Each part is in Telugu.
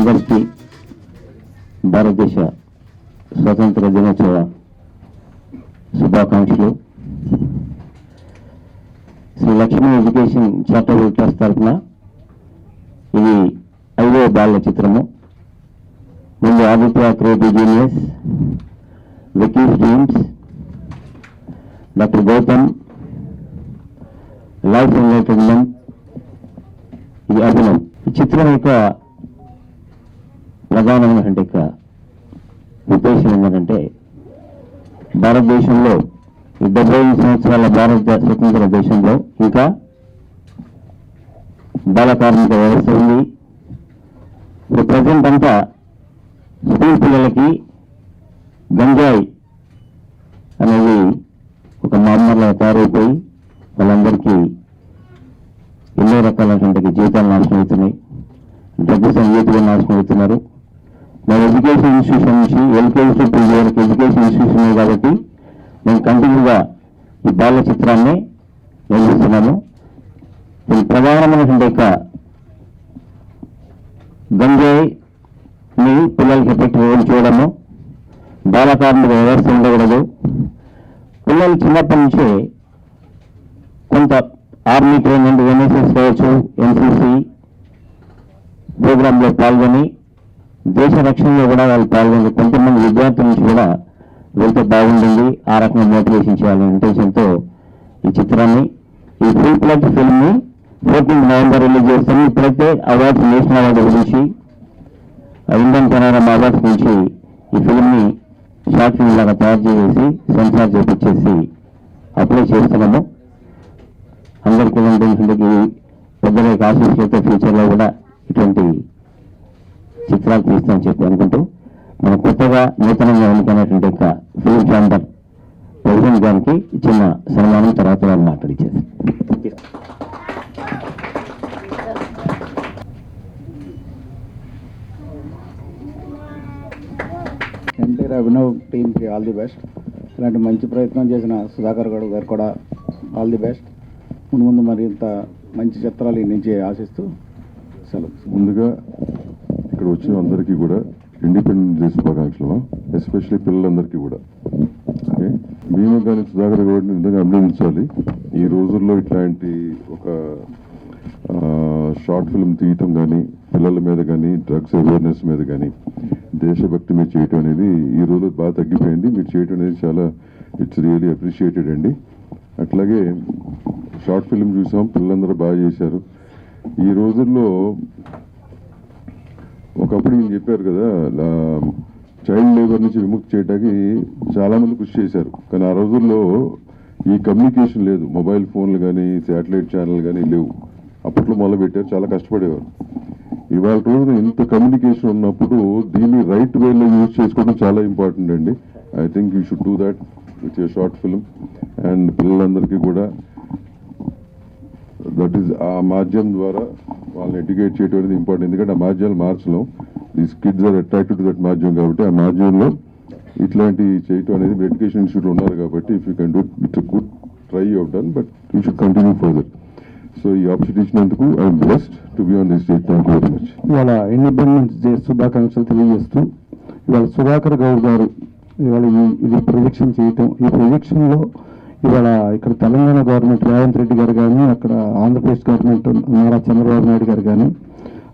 అందరికీ భారతదేశ స్వతంత్ర దినోత్సవ శుభాకాంక్షలు. Shri Lakshmi education charitable trust తరఫున ఇది 5వ బాల చిత్రము. ముందు Aditya creative genius, Vicky's dreams, doctor Gautam life entertainment, ఇది అభినవ్. ఈ చిత్రం యొక్క ప్రధానమైనటువంటి ఉద్దేశం ఏంటంటే భారతదేశంలో 75 సంవత్సరాల భారత స్వతంత్ర దేశంలో ఇంకా బాల కార్మిక వ్యవస్థ ఉంది. ఇప్పుడు ప్రజెంట్ అంతా స్కూల్ పిల్లలకి గంజాయి అనేది ఒక మామూలుగా తయారైపోయి వాళ్ళందరికీ ఎన్నో రకాలైనటువంటి జీవితాలు నాశనం అవుతున్నాయి. డ్రగ్స్ అన్నిటిగా నాశనం అవుతున్నారు. మా ఎడ్యుకేషన్ ఇన్స్టిట్యూషన్ నుంచి ఎల్కేజీ టు పీజీ వరకు ఎడ్యుకేషన్ ఇన్స్టిట్యూషన్ కాబట్టి మేము కంటిన్యూగా ఈ బాల చిత్రాన్ని నిర్మిస్తున్నాము. దీని ప్రధానమైనటువంటి గంజాయిని పిల్లలకి ఎఫెక్ట్ చేయడము, బాల కార్మిక వ్యవస్థ ఉండకూడదు. పిల్లలు చిన్నప్పటి నుంచే కొంత ఆర్మీ ట్రైనింగ్, ఎన్ఎస్ఎస్ కావచ్చు, ఎన్సీసీ ప్రోగ్రాంలో పాల్గొని దేశ రక్షణలో కూడా వాళ్ళు పాల్గొని కొంతమంది విద్యార్థుల నుంచి కూడా వెళ్తే బాగుంటుంది, ఆ రకంగా మోటివేషన్ చేయాలనే ఇంటెన్షన్తో ఈ చిత్రాన్ని, ఈ ఫుల్ ప్లెడ్జ్ ఫిల్మ్ని 14 నవంబర్ రిలీజ్ చేస్తాము. ఇప్పుడైతే అవార్డ్స్, నేషనల్ అవార్డు గురించి, ఇండియన్ పనోరమా అవార్డ్స్ నుంచి ఈ ఫిల్మ్ని షార్ట్ ఫిల్మ్ లాగా తయారు చేసి సెన్సార్ చేపించేసి అప్లై చేస్తున్నాము. అందరికీ ఉంటుంది పెద్దల ఆశీస్సులతో ఫ్యూచర్లో కూడా ఇటువంటి చిత్రాలు తీస్తామని చెప్పి అనుకుంటూ మన కొత్తగా నూతనంగా ఎన్నికైనటువంటి ఫిల్మ్ ఛాంబర్ ప్రెసిడెంట్ గారికి చిన్న సన్మానం తర్వాత వాళ్ళు మాట్లాడిచ్చేది. ఎన్టీఆర్ అభినవ్ టీమ్కి ఆల్ ది బెస్ట్. ఇలాంటి మంచి ప్రయత్నం చేసిన సుధాకర్ గౌడ్ గారు కూడా ఆల్ ది బెస్ట్. ముందు మరింత మంచి చిత్రాలు ఈ నుంచి ఆశిస్తూ సెలవు. ముందుగా ఇక్కడ వచ్చిన అందరికీ కూడా ఇండిపెండెన్స్ డే శుభాకాంక్షలు, ఎస్పెషల్లీ పిల్లలందరికీ కూడా. ఓకే, మేము కానీ సుధాకర్ గౌడ్ని నిజంగా అభినందించాలి. ఈ రోజుల్లో ఇట్లాంటి ఒక షార్ట్ ఫిల్మ్ తీయటం కానీ, పిల్లల మీద కానీ, డ్రగ్స్ అవేర్నెస్ మీద కానీ, దేశభక్తి మీద చేయటం అనేది ఈ రోజు బాగా తగ్గిపోయింది. మీరు చేయటం అనేది చాలా ఇట్స్ రియలీ అప్రిషియేటెడ్ అండి. అట్లాగే షార్ట్ ఫిల్మ్ చూసాం, పిల్లలందరూ బాగా చేశారు. ఈ రోజుల్లో ఒకప్పుడు ఈయన చెప్పారు కదా, చైల్డ్ లేబర్ నుంచి విముక్తి చేయడానికి చాలామంది కృషి చేశారు. కానీ ఆ రోజుల్లో ఈ కమ్యూనికేషన్ లేదు, మొబైల్ ఫోన్లు కానీ, శాటిలైట్ ఛానల్ కానీ లేవు. అప్పట్లో మొదలుపెట్టారు, చాలా కష్టపడేవారు. ఇవాళ రోజున ఇంత కమ్యూనికేషన్ ఉన్నప్పుడు దీన్ని రైట్ వేలో యూజ్ చేసుకోవడం చాలా ఇంపార్టెంట్ అండి. I think you should do that with your short film. And పిల్లలందరికీ కూడా దట్ ఈస్ ఆ మాధ్యమం ద్వారా వాళ్ళని ఎడ్యుకేట్ చేయడం అనేది ఇంపార్టెంట్. ఎందుకంటే ఆ మాధ్యమాలు మార్చడం, these kids are attracted to that మాధ్యమం కాబట్టి ఆ మాధ్యమంలో ఇట్లాంటి చేయటం అనేది మీరు ఎడ్యుకేషన్ ఇన్స్టిట్యూట్ ఉన్నారు కాబట్టి if you can do it's a good try you have done, but you should continue further. So ఈ ఆపర్చునిటీ ఇచ్చినందుకు I'm blessed to be on this stage. Thank you very much. ఇవాళ ఇండిపెండెన్స్ డే శుభాకాంక్షలు తెలియజేస్తూ ఇవాళ సుధాకర్ గౌడ్ గారు ఇవాళ ఇది ప్రొజెక్షన్ చేయటం, ఈ ప్రొజెక్షన్లో ఇవాళ ఇక్కడ తెలంగాణ గవర్నమెంట్ రేవంత్ రెడ్డి గారు కానీ, అక్కడ ఆంధ్రప్రదేశ్ గవర్నమెంట్ నారా చంద్రబాబు నాయుడు గారు కానీ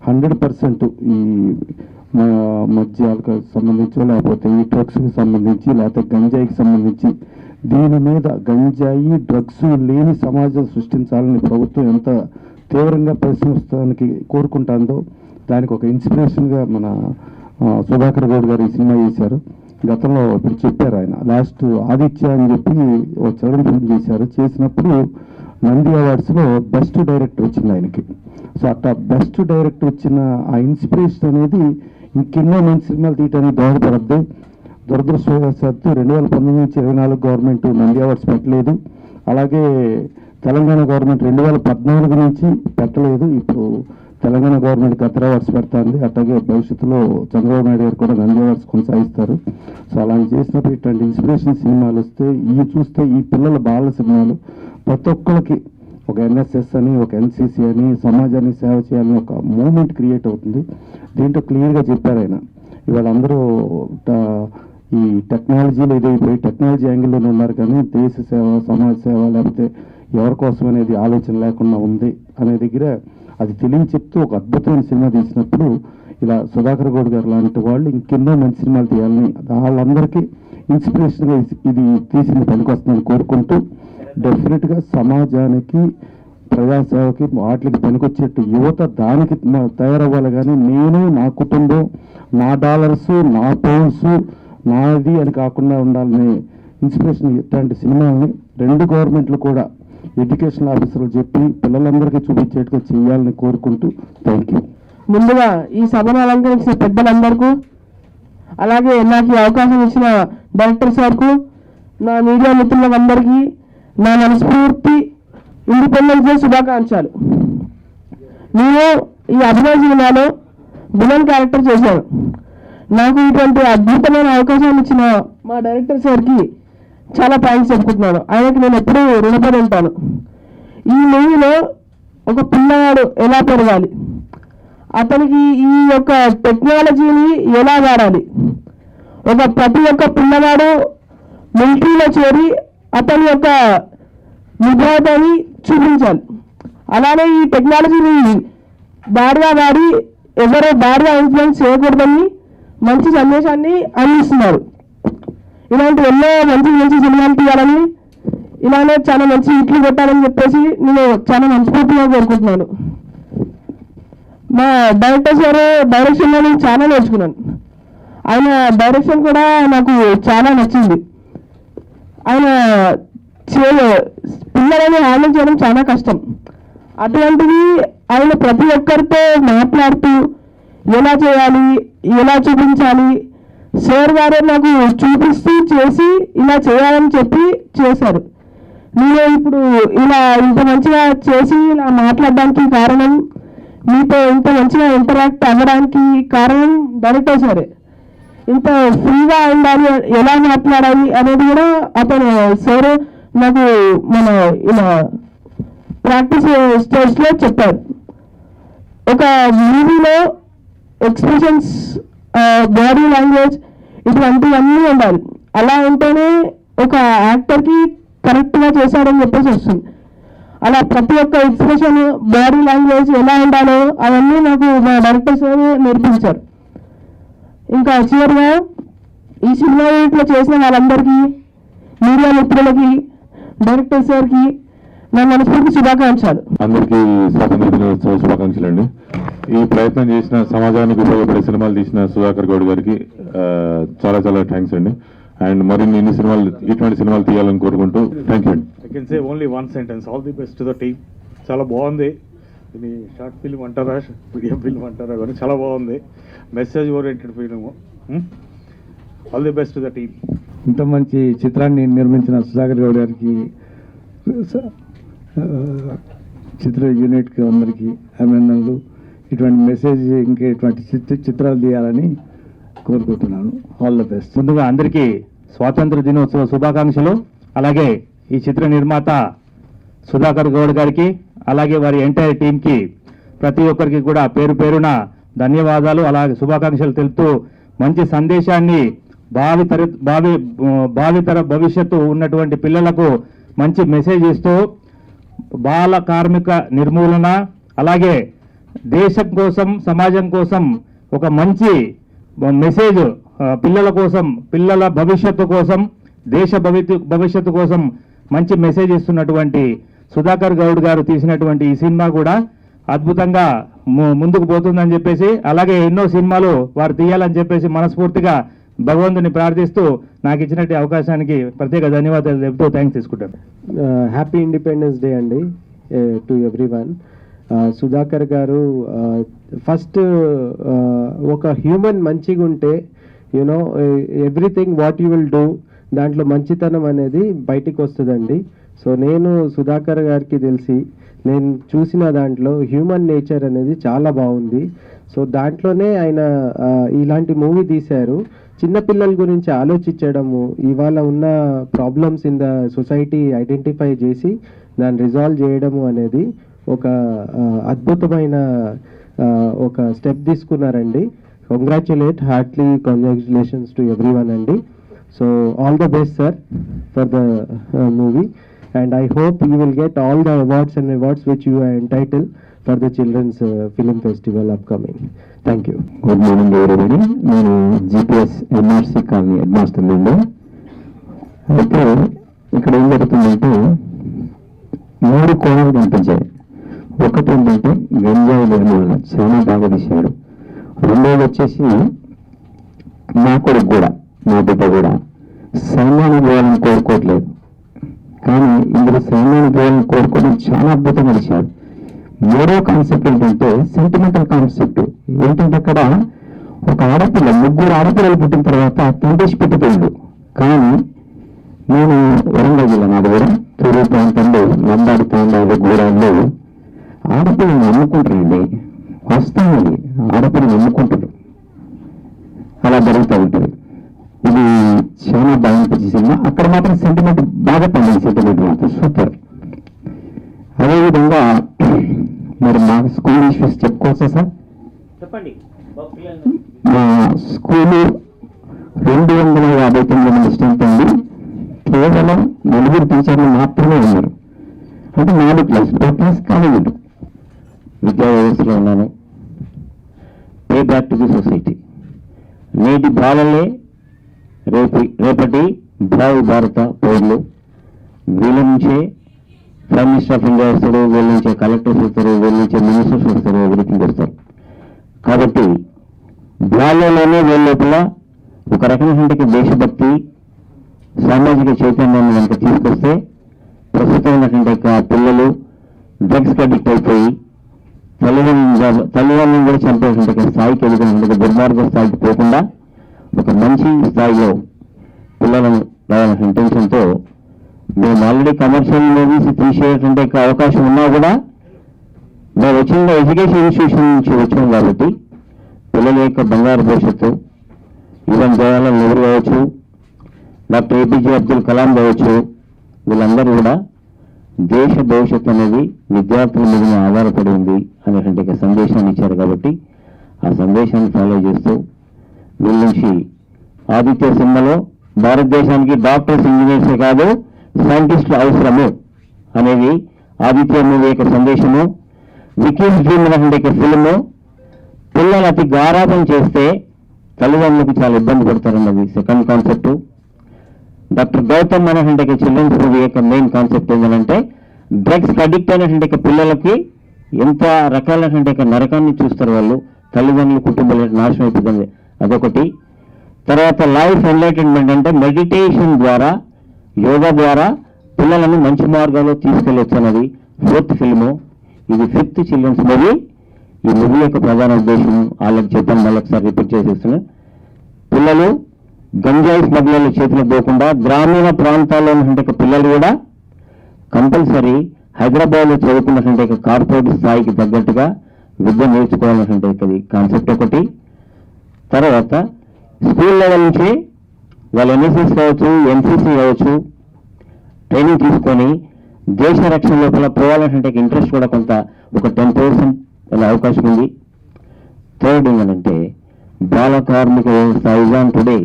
100% ఈ మద్యాలకు సంబంధించి, లేకపోతే ఈ డ్రగ్స్కి సంబంధించి, లేకపోతే గంజాయికి సంబంధించి దీని మీద గంజాయి డ్రగ్స్ లేని సమాజం సృష్టించాలని ప్రభుత్వం ఎంత తీవ్రంగా పరిశ్రమిస్తానికి కోరుకుంటుందో దానికి ఒక ఇన్స్పిరేషన్గా మన సుధాకర్ గౌడ్ గారు ఈ సినిమా చేశారు. గతంలో ఇప్పుడు చెప్పారు ఆయన లాస్ట్ ఆదిత్య అని చెప్పి ఒక చిల్డ్రన్ ఫిల్మ్ చేశారు. చేసినప్పుడు నంది అవార్డ్స్లో బెస్ట్ డైరెక్టర్ వచ్చింది ఆయనకి. సో అట్లా బెస్ట్ డైరెక్టర్ వచ్చిన ఆ ఇన్స్పిరేషన్ అనేది ఇంకెన్నో మంచి సినిమాలు తీయడానికి దోహదపడద్దు. దురదృష్టవశాత్తు 2019 నుంచి 24 గవర్నమెంట్ నంది అవార్డ్స్ పెట్టలేదు. అలాగే తెలంగాణ గవర్నమెంట్ 2014 నుంచి పెట్టలేదు. ఇప్పుడు తెలంగాణ గవర్నమెంట్ గతర అవార్డ్స్ పెడుతుంది. అట్లాగే భవిష్యత్తులో చంద్రబాబు నాయుడు గారు కూడా నంది అవార్డ్స్ కొనసాగిస్తారు. సో అలా చేసినప్పుడు ఇట్లాంటి ఇన్స్పిరేషన్ సినిమాలు వస్తే చూస్తే ఈ పిల్లల బాల సినిమాలు ప్రతి ఒక్కరికి ఒక ఎన్ఎస్ఎస్ అని, ఒక ఎన్సిసి అని, సమాజానికి సేవ చేయాలని ఒక మూమెంట్ క్రియేట్ అవుతుంది. దీంట్లో క్లియర్గా చెప్పారు ఆయన. ఇవాళ అందరూ ఈ టెక్నాలజీలో ఇదైపోయి టెక్నాలజీ యాంగిల్లోనే ఉన్నారు, కానీ దేశ సేవ, సమాజ సేవ, లేకపోతే ఎవరి కోసం అనేది ఆలోచన లేకుండా ఉంది అనే దగ్గర అది తెలియ చెప్తూ ఒక అద్భుతమైన సినిమా తీసినప్పుడు ఇలా సుధాకర్ గౌడ్ గారు లాంటి వాళ్ళు ఇంకెన్నో మంచి సినిమాలు తీయాలని, వాళ్ళందరికీ ఇన్స్పిరేషన్గా ఇది తీసిన పనికొస్తుందని కోరుకుంటూ, డెఫినెట్గా సమాజానికి, ప్రజాసేవకి, వాటికి పనికొచ్చేట్టు యువత దానికి తయారవ్వాలి. కానీ నేను, నా కుటుంబం, నా డాలర్స్, నా పౌండ్స్, నాది అని కాకుండా ఉండాలని ఇన్స్పిరేషన్ ఇట్లాంటి సినిమాలని రెండు గవర్నమెంట్లు కూడా ఎడ్యుకేషన్ ఆఫీసర్లు చెప్పి పిల్లలందరికీ చూపించేట్టుగా చేయాలని కోరుకుంటూ థ్యాంక్ యూ. ముందుగా ఈ సభను అలంకరించిన పెద్దలందరికీ, అలాగే నాకు ఈ అవకాశం ఇచ్చిన డైరెక్టర్ సార్కు, నా మీడియా మిత్రులందరికీ నా మనస్ఫూర్తి ఇండిపెండెన్స్ డే శుభాకాంక్షలు. నేను ఈ అభినయ సినిమాలో విలన్ క్యారెక్టర్ చేశాను. నాకు ఇటువంటి అద్భుతమైన అవకాశాన్ని ఇచ్చిన మా డైరెక్టర్ సార్కి చాలా థ్యాంక్స్ చెప్పుకుంటున్నాను. ఆయనకి నేను ఎప్పుడూ రుణపడి ఉంటాను. ఈ మూవీలో ఒక పిల్లవాడు ఎలా పెరగాలి, అతనికి ఈ యొక్క టెక్నాలజీని ఎలా వాడాలి, ప్రతి ఒక్క పిల్లవాడు మిలిటరీలో చేరి అతని యొక్క నిబద్ధతని చూపించాలి. అలానే ఈ టెక్నాలజీని బాగా వాడి ఎవరో బాగా ఇన్ఫ్లుయెన్స్ చేయకూడదని మంచి సందేశాన్ని అందిస్తున్నారు. ఇలాంటి ఎన్నో మంచి మంచి సినిమాలు తీయాలని, ఇలానే చాలా మంచి హిట్లు కొట్టాలని చెప్పేసి నేను చాలా మనస్ఫూర్తిగా కోరుకుంటున్నాను. మా డైరెక్టర్ సార్ డైరెక్షన్లో నేను చాలా నేర్చుకున్నాను. ఆయన డైరెక్షన్ కూడా నాకు చాలా నచ్చింది. ఆయన పిల్లలని హ్యాండిల్ చేయడం చాలా కష్టం. అటువంటిది ఆయన ప్రతి ఒక్కరితో మాట్లాడుతూ ఎలా చేయాలి, ఎలా చూపించాలి, సార్ గారే నాకు చూపిస్తూ చేసి ఇలా చేయాలని చెప్పి చేశారు. నేను ఇప్పుడు ఇలా ఇంత మంచిగా చేసి ఇలా మాట్లాడడానికి కారణం, మీతో ఇంత మంచిగా ఇంటరాక్ట్ అవ్వడానికి కారణం డైరెక్టర్ సారే. ఇంత ఫ్రీగా ఉండాలి, ఎలా మాట్లాడాలి అనేది కూడా అతను సార్ నాకు మన ఇలా ప్రాక్టీస్ స్టేజ్లో చెప్పారు. ఒక మూవీలో ఎక్స్ప్రెషన్స్, బాడీ లాంగ్వేజ్ ఇటువంటివన్నీ ఉండాలి. అలా ఉంటేనే ఒక యాక్టర్కి కరెక్ట్గా చేశాడని చెప్పేసి వస్తుంది. అలా ప్రతి ఒక్క ఎక్స్ప్రెషన్, బాడీ లాంగ్వేజ్ ఎలా ఉండాలో అవన్నీ నాకు మా డైరెక్టర్ సార్ నేర్పించారు. ఇంకా చివరిగా ఈ సినిమా ఇట్లా చేసిన వాళ్ళందరికీ, మీడియా మిత్రులకి, డైరెక్టర్ సార్కి నా మనస్ఫూర్తి శుభాకాంక్షలు. అందరికీ స్వాతంత్ర దినోత్సవ శుభాకాంక్షలు అండి. ఈ ప్రయత్నం చేసిన, సమాజానికి ఉపయోగపడే సినిమాలు తీసిన సుధాకర్ గౌడ్ గారికి చాలా చాలా థ్యాంక్స్ అండి. అండ్ మరిన్ని ఇటువంటి సినిమాలు తీయాలని కోరుకుంటూ థ్యాంక్ యూ అండి. I can say only one sentence, all the best to the team. చాలా బాగుంది. ఇది షార్ట్ ఫిల్మ్ అంటారా, మీడియం ఫిల్మ్ అంటారా, కానీ చాలా బాగుంది. Message oriented film. All the best to the team. ఇంత మంచి చిత్రాన్ని నిర్మించిన సుధాకర్ గౌడ్ గారికి, చిత్ర యూనిట్కి అందరికీ అభినందనలు. ఇటువంటి మెసేజ్ ఇంకా ఇటువంటి చిత్రాలు తీయాలని కోరుకుంటున్నాను. All the best. ముందుగా అందరికీ స్వాతంత్ర దినోత్సవ శుభాకాంక్షలు. అలాగే ఈ చిత్ర నిర్మాత సుధాకర్ గౌడ్ గారికి, అలాగే వారి ఎంటైర్ టీంకి, ప్రతి ఒక్కరికి కూడా పేరు పేరున ధన్యవాదాలు, అలాగే శుభాకాంక్షలు తెలుపుతూ, మంచి సందేశాన్ని భావితర భవిష్యత్తు ఉన్నటువంటి పిల్లలకు మంచి మెసేజ్ ఇస్తూ, బాల కార్మిక నిర్మూలన, అలాగే దేశం కోసం, సమాజం కోసం ఒక మంచి మెసేజ్, పిల్లల కోసం, పిల్లల భవిష్యత్తు కోసం, దేశ భవిష్యత్తు కోసం మంచి మెసేజ్ ఇస్తున్నటువంటి సుధాకర్ గౌడ్ గారు తీసినటువంటి ఈ సినిమా కూడా అద్భుతంగా ముందుకు పోతుందని చెప్పేసి, అలాగే ఎన్నో సినిమాలు వారు తీయాలని చెప్పేసి మనస్ఫూర్తిగా భగవంతుని ప్రార్థిస్తూ నాకు ఇచ్చినట్టు అవకాశానికి ప్రత్యేక ధన్యవాదాలు చెప్తూ థ్యాంక్స్ తీసుకుంటాను. హ్యాపీ ఇండిపెండెన్స్ డే అండి టు ఎవ్రీవన్. సుధాకర్ గారు ఫస్ట్ ఒక హ్యూమన్ మంచిగా ఉంటే, you know everything what you will do, దాంట్లో మంచితనం అనేది బయటికి వస్తుందండి. సో నేను సుధాకర్ గారికి తెలిసి నేను చూసిన దాంట్లో హ్యూమన్ నేచర్ అనేది చాలా బాగుంది. సో దాంట్లోనే ఆయన ఇలాంటి మూవీ తీశారు. చిన్నపిల్లల గురించి ఆలోచించడము, ఇవాళ ఉన్న problems in the society identify చేసి దాన్ని రిజాల్వ్ చేయడము అనేది ఒక అద్భుతమైన ఒక స్టెప్ తీసుకున్నారండి. కంగ్రాచులేషన్స్ టు ఎవ్రీవన్ అండి. So all the best sir for the movie, and I hope you will get all the awards and rewards which you are entitled for the Children's Film Festival upcoming. Thank you. Good morning everybody. నేను GPS MRC colony head master నుండి. అయితే ఇక్కడ ఏం జరుగుతుందంటే 3 కోణాలు కనిపించాయి. ఒకటి ఏంటంటే గంజాయి నిర్మూలన చాలా బాగా తీశాడు. రెండోది వచ్చేసి నా కొడుకు కూడా, నా బిడ్డ కూడా సైన్యాన్ని పోవాలని కోరుకోవట్లేదు, కానీ ఇందులో సైన్యాన్ని పోవాలని కోరుకోవడం చాలా అద్భుతంగా తీశాడు. మూడో కాన్సెప్ట్ ఏంటంటే సెంటిమెంటల్ కాన్సెప్ట్. ఏంటంటే అక్కడ ఒక ఆడపిల్ల, 3 ఆడపిల్లలు పుట్టిన తర్వాత తండ్రి పెట్టిపోయిండు. కానీ నేను వరంగల్ జిల్లా, నాది కూడా తూర్పు ప్రాంతంలో నంబాడి తాండాలు గూడాల్లో ఆడపిల్లని నమ్ముకుంటారండి. వాస్తవం అది, ఆడపిల్లని నమ్ముకుంటారు, అలా జరుగుతూ ఉంటుంది. ఇది చాలా బాగా అనిపించే సినిమా. అక్కడ మాత్రం సెంటిమెంట్ బాగా పండింది, సెంటిమెంట్ మాత్రం సూపర్. అదేవిధంగా మరి మా స్కూల్ ఇష్యూస్ చెప్పుకోవచ్చా సార్? చెప్పండి. మా స్కూలు 259 మంది స్ట్రెంత్ ఉంది. కేవలం 4 టీచర్లు మాత్రమే ఉన్నారు. అంటే 4 క్లాస్, 4 క్లాస్ కాలేజీలు. విద్యా వ్యవస్థలో ఉన్నాను. Pay back to the society. నేటి బాలలే రేపటి భావి భారత పౌరులు. వీళ్ళ నుంచే ప్రైమ్ మినిస్టర్ ఆఫ్ ఇండియా వస్తారు, వీళ్ళ నుంచే కలెక్టర్స్ వస్తారు, వీళ్ళ నుంచే మినిస్టర్స్ వస్తారు, ఎవ్రీథింగ్ వస్తారు. కాబట్టి బాల్యంలోనే వీళ్ళ లోపల ఒక రకమైనటువంటి దేశభక్తి, సామాజిక చైతన్యాన్ని కనుక తీసుకొస్తే ప్రస్తుతం ఉన్నటువంటి పిల్లలు డ్రగ్స్కి అడిక్ట్ అయిపోయి తల్లిదండ్రులను కూడా చంపేటువంటి స్థాయికి ఎదుగుతున్నటువంటి దుర్మార్గ స్థాయికి పోకుండా ఒక మంచి స్థాయిలో పిల్లలను రావాలనే ఇంటెన్షన్తో మేము ఆల్రెడీ కమర్షియల్ మూవీస్ తీసేటువంటి అవకాశం ఉన్నా కూడా మేము వచ్చిన ఎడ్యుకేషన్ ఇన్స్టిట్యూషన్ నుంచి వచ్చాం కాబట్టి పిల్లల యొక్క బంగారు భవిష్యత్తు, ఈవెన్ జవహర్లాల్ నెహ్రూ కావచ్చు, డాక్టర్ ఏపీజే అబ్దుల్ కలాం కావచ్చు, వీళ్ళందరూ కూడా దేశ భవిష్యత్తు అనేది విద్యార్థుల మీద ఆధారపడి ఉంది అనేటువంటి సందేశాన్ని ఇచ్చారు. కాబట్టి ఆ సందేశాన్ని ఫాలో చేస్తూ వీళ్ళ నుంచి ఆదిత్య సినిమాలో భారతదేశానికి డాక్టర్స్, ఇంజనీర్సే కాదు సైంటిస్టులు అవసరము అనేది ఆదిత్య మూవీ యొక్క సందేశము. వికీస్ డ్రీమ్ అనేటువంటి ఫిల్మ్ పిల్లలు అతి గారాబం చేస్తే తల్లిదండ్రులకు చాలా ఇబ్బంది పడతారన్నది సెకండ్ కాన్సెప్ట్. డాక్టర్ గౌతమ్ అనేటువంటి చిల్డ్రన్స్ మూవీ యొక్క మెయిన్ కాన్సెప్ట్ ఏంటంటే డ్రగ్స్కి అడిక్ట్ అయినటువంటి పిల్లలకి ఎంత రకాలైనటువంటి నరకాన్ని చూస్తారు వాళ్ళు, తల్లిదండ్రులు, కుటుంబాలు నాశనం అయిపోతుంది, అదొకటి. తర్వాత లైఫ్ ఎన్లైటన్మెంట్ అంటే మెడిటేషన్ ద్వారా, యోగా ద్వారా పిల్లలను మంచి మార్గాల్లో తీసుకెళ్ళొచ్చు అన్నది 4th ఫిల్ము. ఇది 5th చిల్డ్రన్స్ మూవీ. ఈ మూవీ యొక్క ప్రధాన ఉద్దేశం వాళ్ళకి చెప్పాను, మళ్ళీ ఒకసారి రిపీట్ చేసేస్తున్నాను. పిల్లలు గంజాయి స్మగ్లర్ల చేతిలో పోకుండా గ్రామీణ ప్రాంతాల్లో ఉన్నటువంటి పిల్లలు కూడా కంపల్సరీ హైదరాబాద్లో చదువుకున్నటువంటి కార్పొరేట్ స్థాయికి తగ్గట్టుగా విద్య నేర్చుకోవాలన్నటువంటి కాన్సెప్ట్ ఒకటి. తర్వాత స్కూల్ లెవెల్ నుంచి వాళ్ళు ఎన్ఎస్ఎస్ కావచ్చు, ఎన్సీసీ కావచ్చు, ట్రైనింగ్ తీసుకొని దేశ రక్షణ లోపల పోవాలన్నటువంటి ఇంట్రెస్ట్ కూడా కొంత ఒక 10% అనే అవకాశం ఉంది. థర్డ్ ఏంటంటే బాల కార్మిక వ్యవస్థ ఈజ్ ఆన్ టుడే.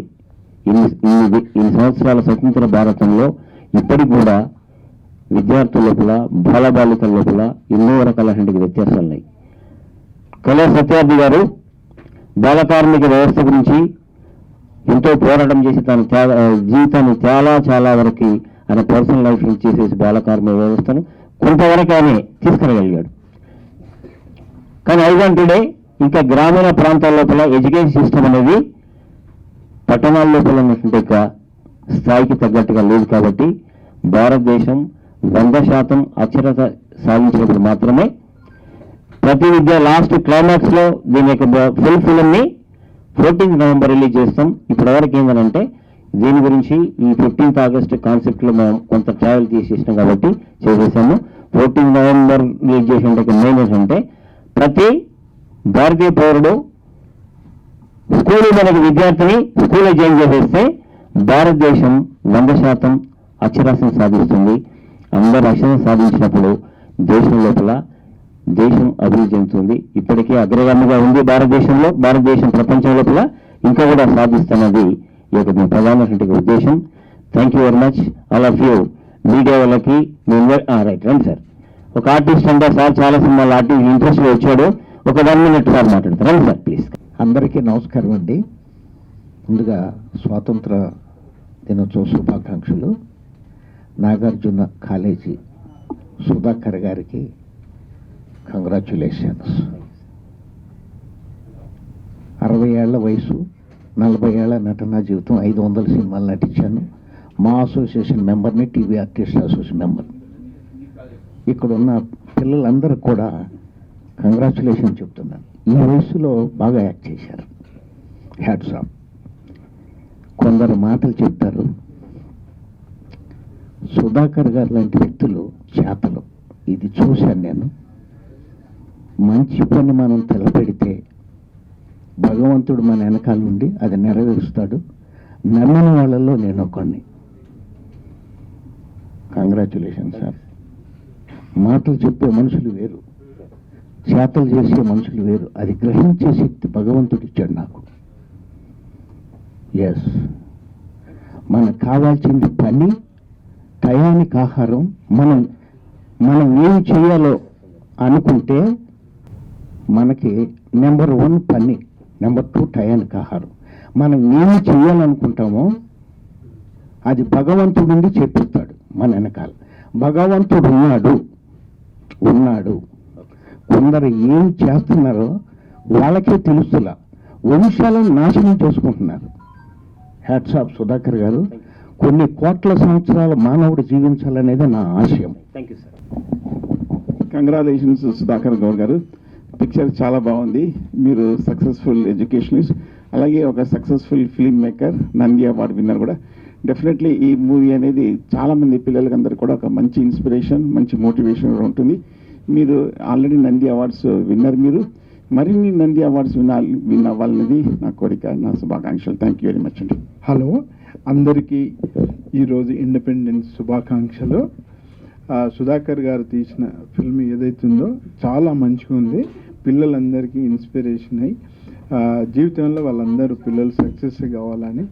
ఇన్ని సంవత్సరాల స్వతంత్ర భారతంలో ఇప్పటికి కూడా విద్యార్థుల లోపల, బాలబాలికల లోపల ఎన్నో రకాలైనటువంటి వ్యత్యాసాలు ఉన్నాయి. కళా సత్యార్థి గారు బాల కార్మిక వ్యవస్థ గురించి ఎంతో పోరాటం చేసి తన జీవితాన్ని చాలా వరకు ఆయన పర్సనల్ లైఫ్ నుంచి చేసేసి బాల కార్మిక వ్యవస్థను కొంతవరకు ఆయన తీసుకురాగలిగాడు. కానీ ఐజాన్ టుడే ఇంకా గ్రామీణ ప్రాంతాల లోపల ఎడ్యుకేషన్ సిస్టమ్ అనేది పట్టణాల లోపల ఉన్నటువంటి స్థాయికి తగ్గట్టుగా లేదు. కాబట్టి భారతదేశం 100% అక్షరత సాధించినప్పుడు మాత్రమే ప్రతి విద్య లాస్ట్ క్లైమాక్స్ లో దీని యొక్క ఫుల్ ఫిల్మ్ని 14th నవంబర్ రిలీజ్ చేస్తాం. ఇప్పటివరకు ఏంటంటే దీని గురించి ఈ 15th ఆగస్ట్ కాన్సెప్ట్ లో మనం కొంత ట్రావెల్ చేసేసినాం కాబట్టి చేసేసాము. 14th నవంబర్ రిలీజ్ చేసిన మెయిన్ ఏంటంటే ప్రతి భారతీయ పౌరుడు స్కూల్ మనకి విద్యార్థిని స్కూల్లో జాయిన్ చేసేస్తే భారతదేశం 100% అక్షరాస్యత సాధిస్తుంది. అందరూ అక్షరం సాధించినప్పుడు దేశం లోపల దేశం అభివృద్ధి చెందుతుంది. ఇప్పటికే అగ్రగామిగా ఉంది భారతదేశంలో. భారతదేశం ప్రపంచం లోపల ఇంకా కూడా సాధిస్తున్నది ఈ యొక్క మీ ప్రధానమైనటువంటి ఉద్దేశం. Thank you very much all of you. Media వాళ్ళకి రైట్ రండి సార్. ఒక ఆర్టిస్ట్ అంటే సార్ చాలా సినిమాలు ఆర్టిస్ట్ ఇంట్రెస్ట్లో వచ్చాడు. ఒక 1 minute సార్ మాట్లాడతారు. రండి సార్ ప్లీజ్. అందరికీ నమస్కారం అండి. ముందుగా స్వాతంత్ర దినోత్సవ శుభాకాంక్షలు. నాగార్జున కాలేజీ సుధాకర్ గారికి కంగ్రాచ్యులేషన్స్. 60 ఏళ్ల వయసు, 40 ఏళ్ల నటనా జీవితం, 500 సినిమాలు నటించాను. మా అసోసియేషన్ మెంబర్ని, టీవీ ఆర్టిస్ట్ అసోసియేషన్ మెంబర్. ఇక్కడ ఉన్న పిల్లలందరూ కూడా కంగ్రాచ్యులేషన్ చెప్తున్నాను. ఈ వయసులో బాగా యాక్ట్ చేశారు. Hats off. కొందరు మాటలు చెప్తారు. సుధాకర్ గారు లాంటి వ్యక్తులు చేతలు ఇది చూశాను నేను. మంచి పని మనం తలపెడితే భగవంతుడు మన వెనకాల ఉండి అది నెరవేరుస్తాడు. నమ్మిన వాళ్ళలో నేను ఒకడిని. Congratulation sir. మాటలు చెప్పే మనుషులు వేరు, చేతలు చేసే మనుషులు వేరు. అది గ్రహించే శక్తి భగవంతుడు ఇచ్చాడు నాకు. ఎస్, మనకు కావాల్సింది పని, టయానికి ఆహారం. మనం ఏం చేయాలో అనుకుంటే మనకి నెంబర్ 1 పని, నెంబర్ 2 టయానికి ఆహారం. మనం ఏమి చేయాలనుకుంటామో అది భగవంతుడి నుండి చెప్పిస్తాడు మన వెనకాల. భగవంతుడు ఉన్నాడు. కొందరు ఏం చేస్తున్నారో వాళ్ళకే తెలుస్తులా, వంశాలను నాశనం చేసుకుంటున్నారు. హ్యాట్స్ ఆఫ్ సుధాకర్ గారు. కొన్ని కోట్ల సంవత్సరాల మానవుడు జీవించాలనేది నా ఆశయం. Thank you sir. Congratulations Sudhakar Goud గారు. పిక్చర్ చాలా బాగుంది. మీరు సక్సెస్ఫుల్ ఎడ్యుకేషనిస్ట్, అలాగే ఒక successful film maker, Nandi award winner కూడా. డెఫినెట్లీ ఈ మూవీ అనేది చాలామంది పిల్లలకందరూ కూడా ఒక మంచి ఇన్స్పిరేషన్, మంచి మోటివేషన్ ఉంటుంది. మీరు ఆల్రెడీ నంది అవార్డ్స్ విన్నర్. మీరు మరిన్ని నంది అవార్డ్స్ విన్ అవ్వాలనేది నా కోరిక, నా శుభాకాంక్షలు. థ్యాంక్ యూ వెరీ మచ్ అండి. హలో, అందరికీ ఈరోజు ఇండిపెండెన్స్ శుభాకాంక్షలు. సుధాకర్ గారు తీసిన ఫిల్మ్ ఏదైతుందో చాలా మంచిగా ఉంది. పిల్లలందరికీ ఇన్స్పిరేషన్ అయ్యి జీవితంలో వాళ్ళందరూ పిల్లలు సక్సెస్ కావాలని